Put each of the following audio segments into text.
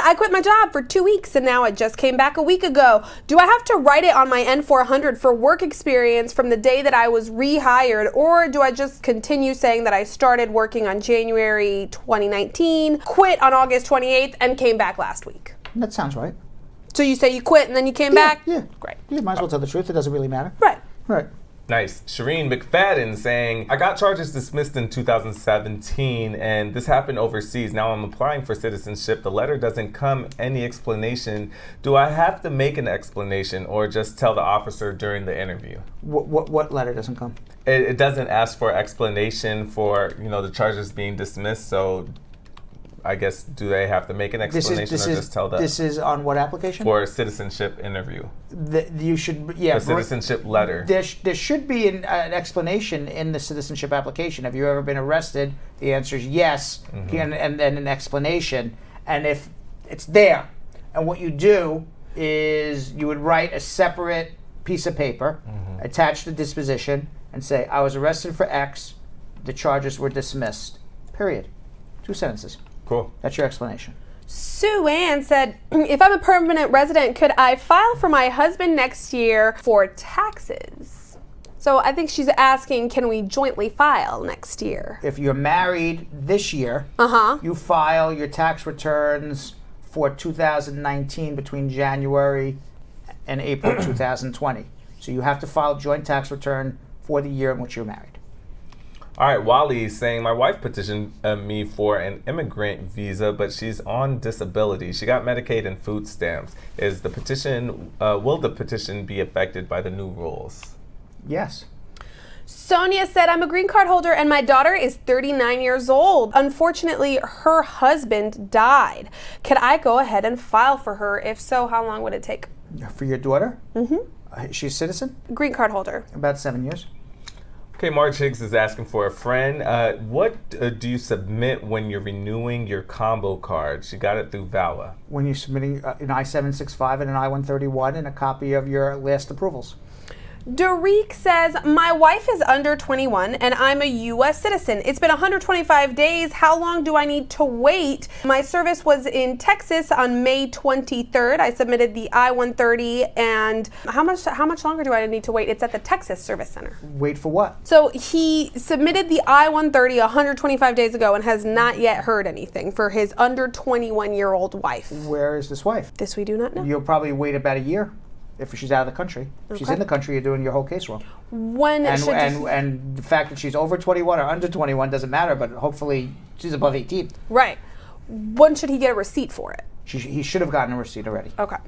I quit my job for 2 weeks and now I just came back a week ago. Do I have to write it on my N-400 for work experience from the day that I was rehired, or do I just continue saying that I started working on January 2019, quit on August 28th, and came back last week? That sounds right. So you say you quit and then you came back? Yeah. Great. You might as well tell the truth. It doesn't really matter. Right. Right. Nice. Shireen McFadden saying, I got charges dismissed in 2017 and this happened overseas. Now I'm applying for citizenship. The letter doesn't come any explanation. Do I have to make an explanation or just tell the officer during the interview? What letter doesn't come? It doesn't ask for explanation for, the charges being dismissed. So I guess, do they have to make an explanation or just tell them? This is on what application? For a citizenship interview. You should, yeah. A citizenship letter. There should be an explanation in the citizenship application. Have you ever been arrested? The answer is yes, and then an explanation. And if it's there, and what you do is you would write a separate piece of paper, attach the disposition, and say, I was arrested for X, the charges were dismissed, period. 2 sentences. Cool. That's your explanation. Sue Ann said, if I'm a permanent resident, could I file for my husband next year for taxes? So I think she's asking, can we jointly file next year? If you're married this year, you file your tax returns for 2019 between January and April 2020. So you have to file joint tax return for the year in which you're married. All right, Wally is saying, my wife petitioned me for an immigrant visa, but she's on disability. She got Medicaid and food stamps. Will the petition be affected by the new rules? Yes. Sonia said, I'm a green card holder and my daughter is 39 years old. Unfortunately, her husband died. Could I go ahead and file for her? If so, how long would it take? For your daughter? She's a citizen? Green card holder. About 7 years. Okay, Marge Higgs is asking for a friend. What do you submit when you're renewing your combo card? She got it through Vawa. When you're submitting an I-765 and an I-131 and a copy of your last approvals. Derek says, my wife is under 21 and I'm a U.S. citizen. It's been 125 days. How long do I need to wait? My service was in Texas on May 23rd. I submitted the I-130 and how much longer do I need to wait? It's at the Texas Service Center. Wait for what? So he submitted the I-130 125 days ago and has not yet heard anything for his under 21-year-old wife. Where is this wife? This we do not know. You'll probably wait about a year. If she's out of the country. If she's in the country, you're doing your whole case wrong. And the fact that she's over 21 or under 21 doesn't matter, but hopefully she's above 18. Right. When should he get a receipt for it? He should have gotten a receipt already. Okay.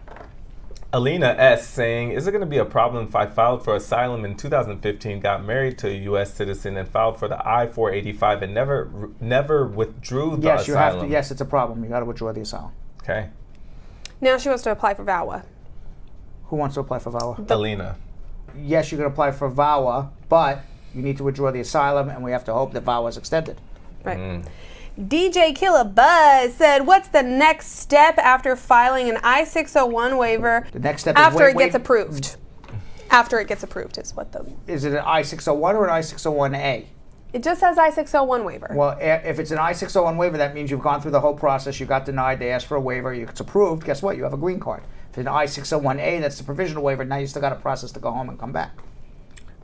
Alina S. saying, is it going to be a problem if I filed for asylum in 2015, got married to a U.S. citizen, and filed for the I-485 and never withdrew the asylum? You have to. Yes, it's a problem. You got to withdraw the asylum. Okay. Now she wants to apply for Vawa. Who wants to apply for Vawa? Alina. Yes, you can apply for Vawa, but you need to withdraw the asylum, and we have to hope that Vawa is extended. Right. DJ Killer Buzz said, what's the next step after filing an I-601 waiver? The next step after is it gets approved. After it gets approved is what the... Is it an I-601 or an I-601A? It just says I-601 waiver. Well, if it's an I-601 waiver, that means you've gone through the whole process. You got denied. They asked for a waiver. It's approved. Guess what? You have a green card. If it's an I-601A, that's the provisional waiver. Now you still got a process to go home and come back.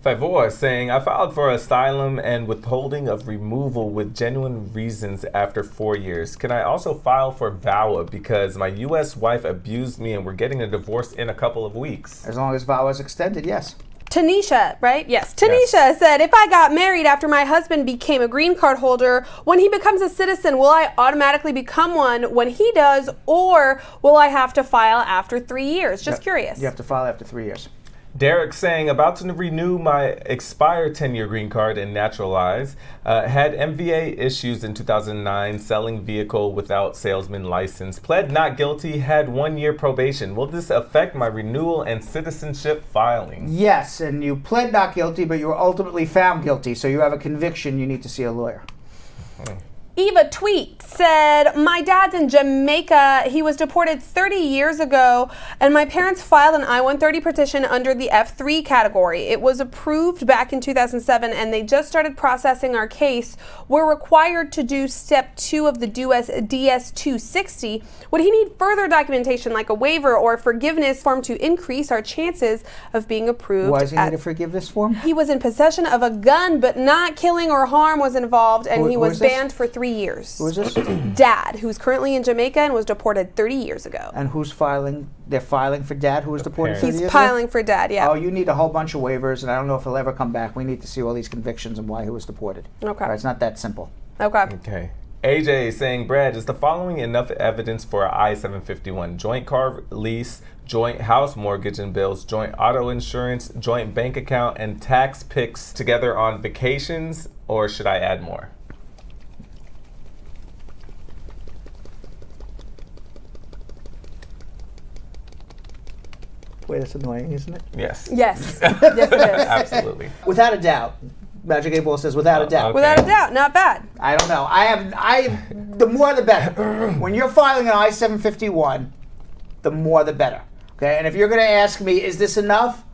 Vawa is saying, I filed for asylum and withholding of removal with genuine reasons after 4 years. Can I also file for Vawa because my U.S. wife abused me and we're getting a divorce in a couple of weeks? As long as Vawa is extended, yes. Tanisha, right? Yes. Tanisha said, if I got married after my husband became a green card holder, when he becomes a citizen, will I automatically become one when he does, or will I have to file after 3 years? Just curious. You have to file after 3 years. Derek saying, about to renew my expired 10-year green card and naturalize. Had MVA issues in 2009, selling vehicle without salesman license. Pled not guilty, had 1 year probation. Will this affect my renewal and citizenship filing? Yes, and you pled not guilty, but you were ultimately found guilty. So you have a conviction, you need to see a lawyer. Eva Tweet said, my dad's in Jamaica. He was deported 30 years ago, and my parents filed an I-130 petition under the F3 category. It was approved back in 2007, and they just started processing our case. We're required to do step 2 of the DS-260. Would he need further documentation like a waiver or a forgiveness form to increase our chances of being approved? Why does he need a forgiveness form? He was in possession of a gun, but not killing or harm was involved, and he was banned for 3 years. Who is this? Dad, who's currently in Jamaica and was deported 30 years ago. And who's filing? They're filing for dad who was deported 30 years ago? He's filing for dad, yeah. Oh, you need a whole bunch of waivers, and I don't know if he'll ever come back. We need to see all these convictions and why he was deported. Okay. All right, it's not that simple. Okay. Okay. AJ is saying, Brad, is the following enough evidence for a I-751? Joint car lease, joint house mortgage and bills, joint auto insurance, joint bank account, and tax pics together on vacations, or should I add more? Wait, that's annoying, isn't it? Yes. Yes. Yes, it is. Absolutely. Without a doubt. Magic 8 Ball says without a doubt. Okay. Without a doubt, not bad. I don't know. The more the better. When you're filing an I-751, the more the better. Okay, and if you're going to ask me, is this enough?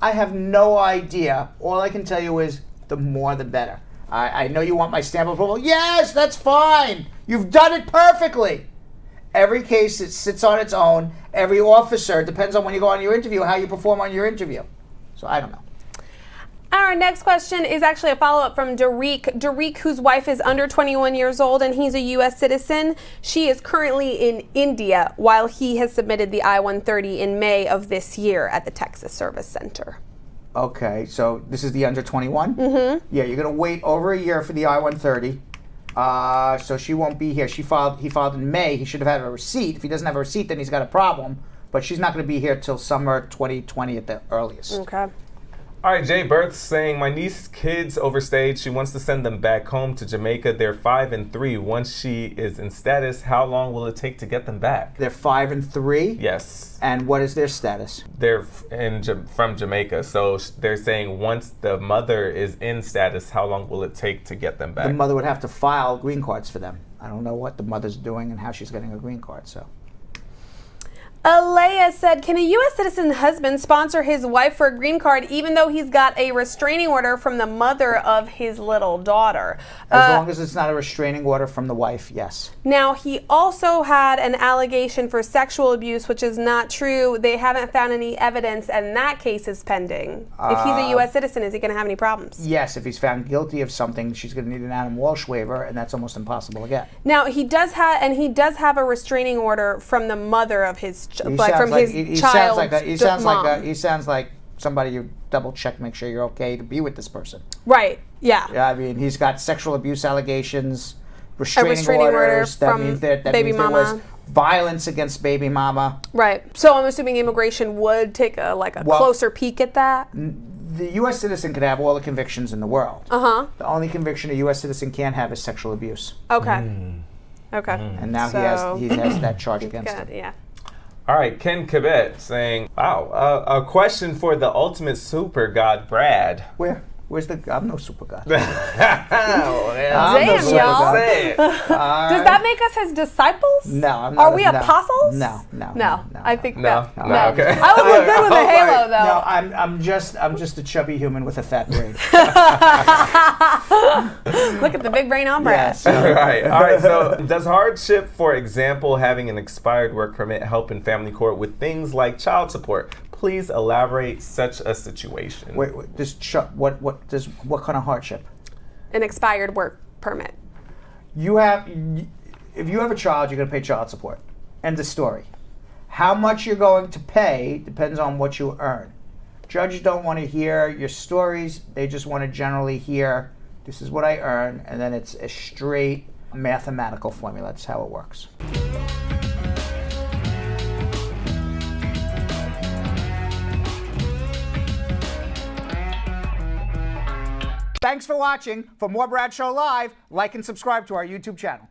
I have no idea. All I can tell you is the more the better. I know you want my stamp of approval. Yes, that's fine. You've done it perfectly. Every case it sits on its own. Every officer, depends on when you go on your interview, how you perform on your interview. So I don't know. Our next question is actually a follow-up from Derek. Derek, whose wife is under 21 years old and he's a U.S. citizen. She is currently in India while he has submitted the I-130 in May of this year at the Texas Service Center. Okay, so this is the under 21? Mm-hmm. Yeah, you're going to wait over a year for the I-130. So she won't be here. He filed in May. He should have had a receipt. If he doesn't have a receipt, then he's got a problem. But she's not going to be here till summer 2020 at the earliest. Okay. All right, Jay Berth's saying, my niece's kids overstayed. She wants to send them back home to Jamaica. They're 5 and 3. Once she is in status, how long will it take to get them back? They're 5 and 3? Yes. And what is their status? They're from Jamaica, so they're saying once the mother is in status, how long will it take to get them back? The mother would have to file green cards for them. I don't know what the mother's doing and how she's getting a green card, so. Alea said, can a U.S. citizen husband sponsor his wife for a green card even though he's got a restraining order from the mother of his little daughter? As long as it's not a restraining order from the wife, yes. Now, he also had an allegation for sexual abuse, which is not true. They haven't found any evidence, and that case is pending. If he's a U.S. citizen, is he going to have any problems? Yes, if he's found guilty of something, she's going to need an Adam Walsh waiver, and that's almost impossible to get. Now, he does have a restraining order from the mother of his He sounds like somebody you double check, make sure you're okay to be with this person. Right. Yeah. Yeah. I mean, he's got sexual abuse allegations, restraining order orders. from baby mama. There was violence against baby mama. Right. So I'm assuming immigration would take a closer peek at that. The U.S. citizen could have all the convictions in the world. The only conviction a U.S. citizen can't have is sexual abuse. Okay. Okay. And now he has that charge against him. Yeah. All right, Ken Kibet saying, wow, a question for the ultimate super god, Brad. Where's I'm no super god. Damn, y'all. Does that make us his disciples? No, I'm not. Are we apostles? No. I think no. no. Okay. I would look good with a halo, though. No, I'm just a chubby human with a fat brain. Look at the big brain on Brad. Yes. All right. So, does hardship, for example, having an expired work permit, help in family court with things like child support? Please elaborate such a situation. Wait, what kind of hardship? An expired work permit. If you have a child, you're going to pay child support. End of story. How much you're going to pay depends on what you earn. Judges don't want to hear your stories. They just want to generally hear, this is what I earn, and then it's a straight mathematical formula. That's how it works. Thanks for watching. For more Brad Show Live, like and subscribe to our YouTube channel.